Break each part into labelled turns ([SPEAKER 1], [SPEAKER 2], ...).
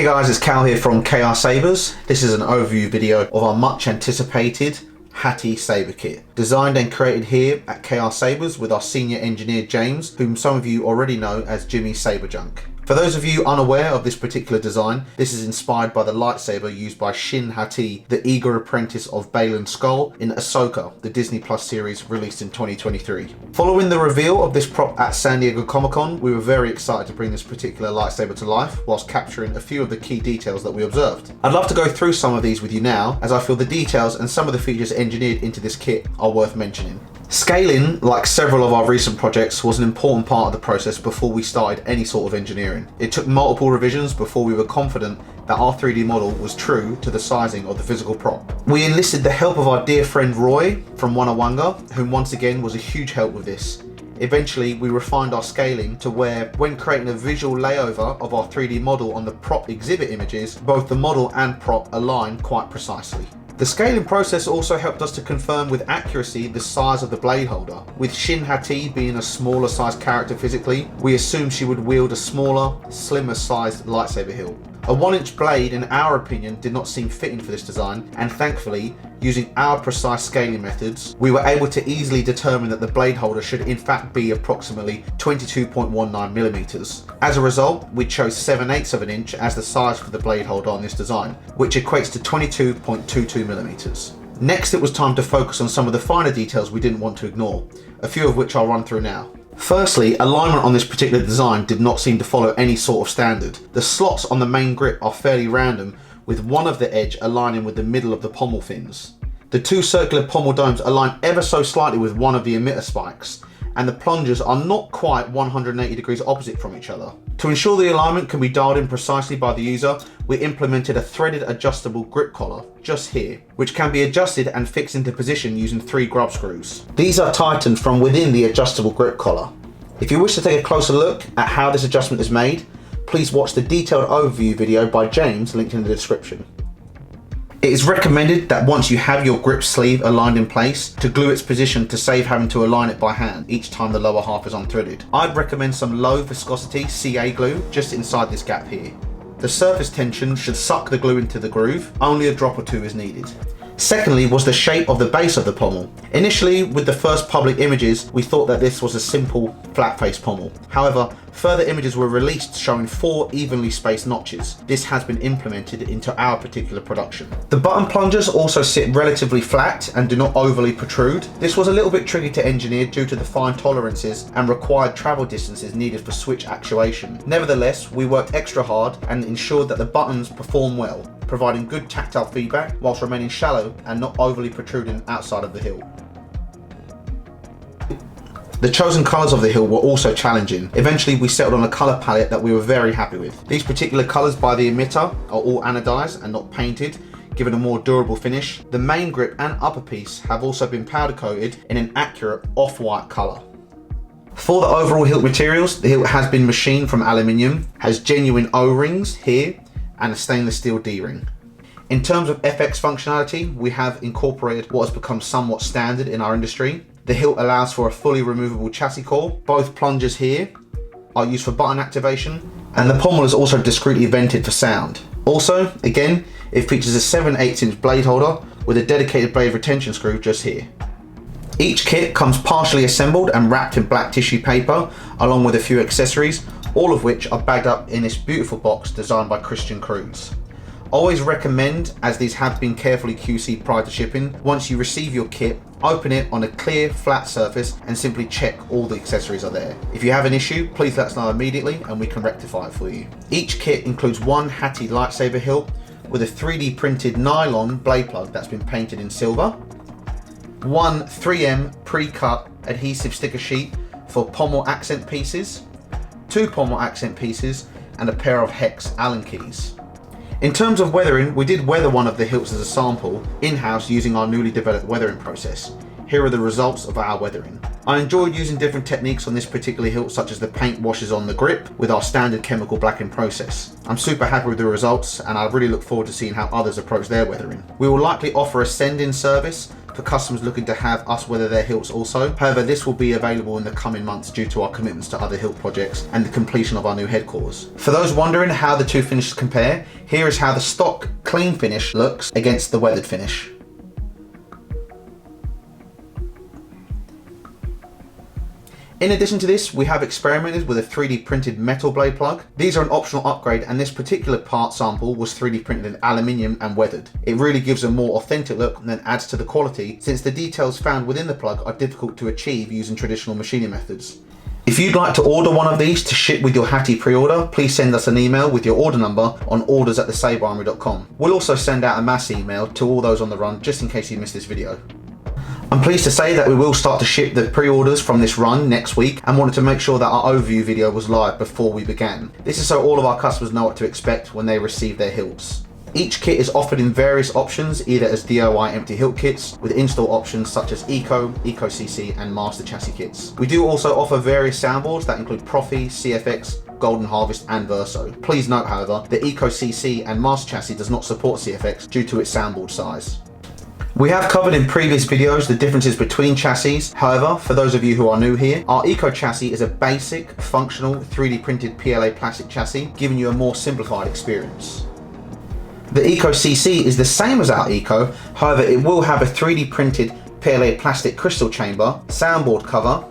[SPEAKER 1] Hey guys, it's Cal here from KR Sabers. This is an overview video of our much anticipated Hati Saber kit. Designed and created here at KR Sabers with our senior engineer James, whom some of you already know as Jimmy Saberjunk. For those of you unaware of this particular design, this is inspired by the lightsaber used by Shin Hati, the eager apprentice of Baylan Skoll in Ahsoka, the Disney Plus series released in 2023. Following the reveal of this prop at San Diego Comic-Con, we were very excited to bring this particular lightsaber to life whilst capturing a few of the key details that we observed. I'd love to go through some of these with you now, as I feel the details and some of the features engineered into this kit are worth mentioning. Scaling, like several of our recent projects, was an important part of the process before we started any sort of engineering. It took multiple revisions before we were confident that our 3D model was true to the sizing of the physical prop. We enlisted the help of our dear friend Roy from Wanawanga, whom once again was a huge help with this. Eventually, we refined our scaling to where, when creating a visual layover of our 3D model on the prop exhibit images, both the model and prop align quite precisely. The scaling process also helped us to confirm with accuracy the size of the blade holder. With Shin Hati being a smaller sized character physically, we assumed she would wield a smaller, slimmer sized lightsaber hilt. A 1-inch blade, in our opinion, did not seem fitting for this design, and thankfully, using our precise scaling methods, we were able to easily determine that the blade holder should in fact be approximately 22.19mm. As a result, we chose 7/8 of an inch as the size for the blade holder on this design, which equates to 22.22mm. Next, it was time to focus on some of the finer details we didn't want to ignore, a few of which I'll run through now. Firstly, alignment on this particular design did not seem to follow any sort of standard. The slots on the main grip are fairly random, with one of the edge aligning with the middle of the pommel fins. The two circular pommel domes align ever so slightly with one of the emitter spikes, and the plungers are not quite 180 degrees opposite from each other. To ensure the alignment can be dialed in precisely by the user, we implemented a threaded adjustable grip collar, just here, which can be adjusted and fixed into position using 3 grub screws. These are tightened from within the adjustable grip collar. If you wish to take a closer look at how this adjustment is made, please watch the detailed overview video by James linked in the description. It is recommended that once you have your grip sleeve aligned in place, to glue its position to save having to align it by hand each time the lower half is unthreaded. I'd recommend some low viscosity CA glue just inside this gap here. The surface tension should suck the glue into the groove, only a drop or two is needed. Secondly was the shape of the base of the pommel. Initially, with the first public images, we thought that this was a simple flat face pommel. However, further images were released showing 4 evenly spaced notches. This has been implemented into our particular production. The button plungers also sit relatively flat and do not overly protrude. This was a little bit tricky to engineer due to the fine tolerances and required travel distances needed for switch actuation. Nevertheless, we worked extra hard and ensured that the buttons perform well, providing good tactile feedback whilst remaining shallow and not overly protruding outside of the hilt. The chosen colours of the hilt were also challenging. Eventually we settled on a colour palette that we were very happy with. These particular colours by the emitter are all anodised and not painted, giving a more durable finish. The main grip and upper piece have also been powder coated in an accurate off-white colour. For the overall hilt materials, the hilt has been machined from aluminium, has genuine O-rings here, and a stainless steel D-ring. In terms of FX functionality, we have incorporated what has become somewhat standard in our industry. The hilt allows for a fully removable chassis core. Both plungers here are used for button activation, and the pommel is also discreetly vented for sound. Also, again, it features a 7/8 inch blade holder with a dedicated blade retention screw just here. Each kit comes partially assembled and wrapped in black tissue paper, along with a few accessories, all of which are bagged up in this beautiful box designed by Christian Cruz. Always recommend, as these have been carefully QC'd prior to shipping, once you receive your kit, open it on a clear, flat surface and simply check all the accessories are there. If you have an issue, please let us know immediately and we can rectify it for you. Each kit includes one Hati lightsaber hilt with a 3D printed nylon blade plug that's been painted in silver, one 3M pre-cut adhesive sticker sheet for pommel accent pieces, 2 pommel accent pieces, and a pair of hex Allen keys. In terms of weathering, we did weather one of the hilts as a sample in-house using our newly developed weathering process. Here are the results of our weathering. I enjoyed using different techniques on this particular hilt, such as the paint washes on the grip with our standard chemical blacking process. I'm super happy with the results and I really look forward to seeing how others approach their weathering. We will likely offer a send-in service for customers looking to have us weather their hilts also. However, this will be available in the coming months due to our commitments to other hilt projects and the completion of our new headquarters. For those wondering how the two finishes compare, here is how the stock clean finish looks against the weathered finish. In addition to this, we have experimented with a 3D printed metal blade plug. These are an optional upgrade, and this particular part sample was 3D printed in aluminium and weathered. It really gives a more authentic look and then adds to the quality, since the details found within the plug are difficult to achieve using traditional machining methods. If you'd like to order one of these to ship with your Hati pre-order, please send us an email with your order number on orders@thesaberarmory.com. We'll also send out a mass email to all those on the run, just in case you missed this video. I'm pleased to say that we will start to ship the pre-orders from this run next week, and wanted to make sure that our overview video was live before we began. This is so all of our customers know what to expect when they receive their hilts. Each kit is offered in various options, either as DIY empty hilt kits with install options such as Eco, Eco CC and Master Chassis kits. We do also offer various soundboards that include Profi, CFX, Golden Harvest and Verso. Please note however, the Eco CC and Master Chassis does not support CFX due to its soundboard size. We have covered in previous videos the differences between chassis. However, for those of you who are new here, our Eco chassis is a basic, functional, 3D printed PLA plastic chassis, giving you a more simplified experience. The Eco CC is the same as our Eco, however it will have a 3D printed PLA plastic crystal chamber, soundboard cover,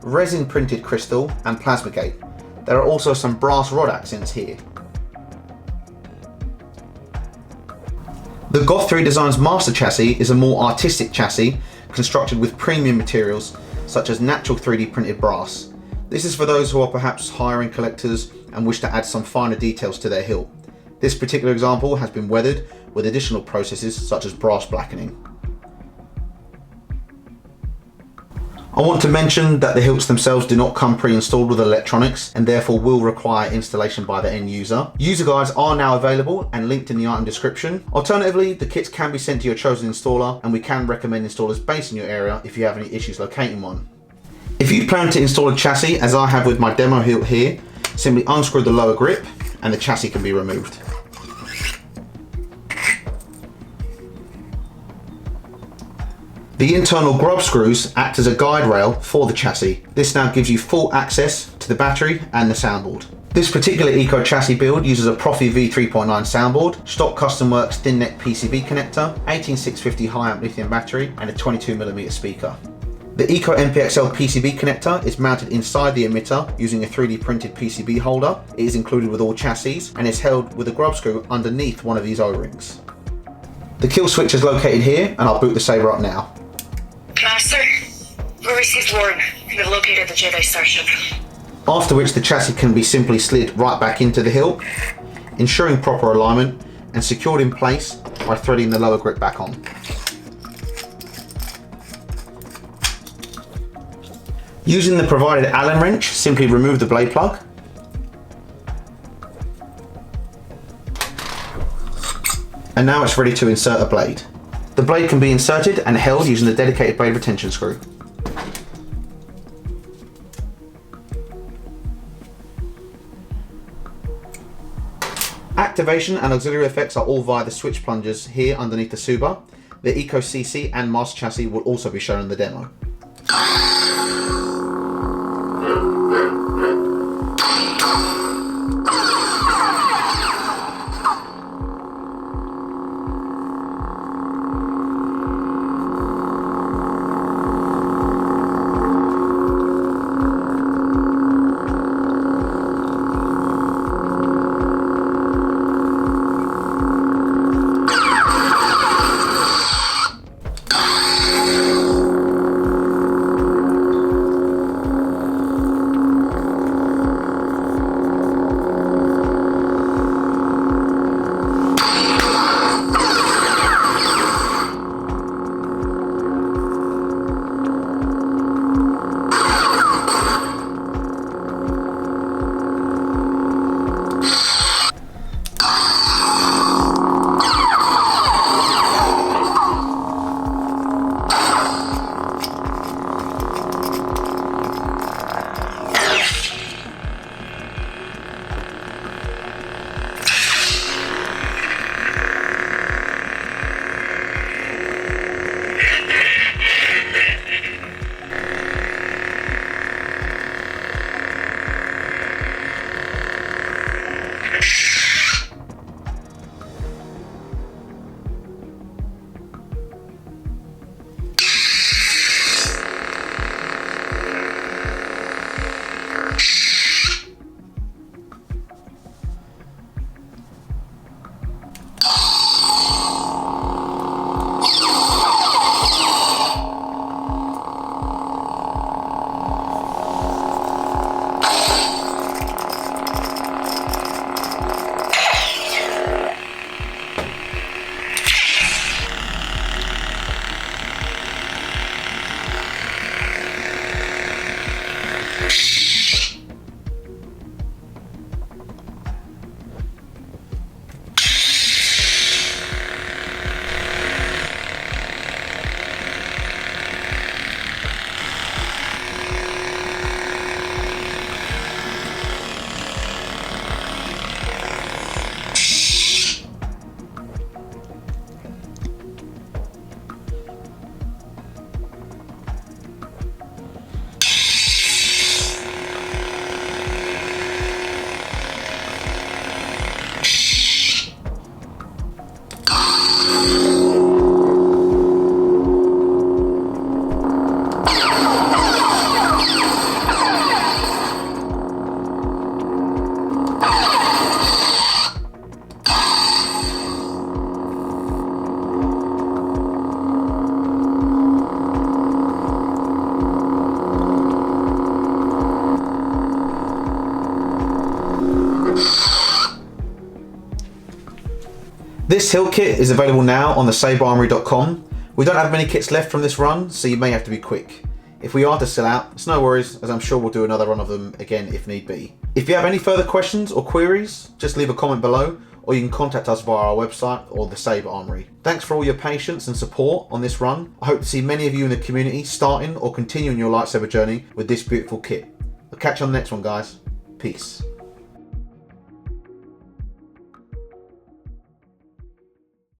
[SPEAKER 1] resin printed crystal and plasma gate. There are also some brass rod accents here. The Goth 3 Designs Master Chassis is a more artistic chassis constructed with premium materials such as natural 3D printed brass. This is for those who are perhaps hiring collectors and wish to add some finer details to their hilt. This particular example has been weathered with additional processes such as brass blackening. I want to mention that the hilts themselves do not come pre-installed with electronics and therefore will require installation by the end user. User guides are now available and linked in the item description. Alternatively, the kits can be sent to your chosen installer, and we can recommend installers based in your area if you have any issues locating one. If you plan to install a chassis, as I have with my demo hilt here, simply unscrew the lower grip and the chassis can be removed. The internal grub screws act as a guide rail for the chassis. This now gives you full access to the battery and the soundboard. This particular Eco chassis build uses a Profi V3.9 soundboard, stock Custom Works thin neck PCB connector, 18650 high amp lithium battery and a 22mm speaker. The Eco MPXL PCB connector is mounted inside the emitter using a 3D printed PCB holder. It is included with all chassis and is held with a grub screw underneath one of these O-rings. The kill switch is located here, and I'll boot the Saber up now.
[SPEAKER 2] Master, we received word. You've located the Jedi Starship.
[SPEAKER 1] After which the chassis can be simply slid right back into the hilt, ensuring proper alignment and secured in place by threading the lower grip back on. Using the provided Allen wrench, simply remove the blade plug. And now it's ready to insert a blade. The blade can be inserted and held using the dedicated blade retention screw. Activation and auxiliary effects are all via the switch plungers here underneath the Suba. The Eco CC and Master Chassis will also be shown in the demo. This hilt kit is available now on the saberarmory.com. We don't have many kits left from this run, so you may have to be quick. If we are to sell out, it's no worries, as I'm sure we'll do another run of them again if need be. If you have any further questions or queries, just leave a comment below, or you can contact us via our website or the Saber Armory. Thanks for all your patience and support on this run. I hope to see many of you in the community starting or continuing your lightsaber journey with this beautiful kit. I'll catch you on the next one, guys. Peace.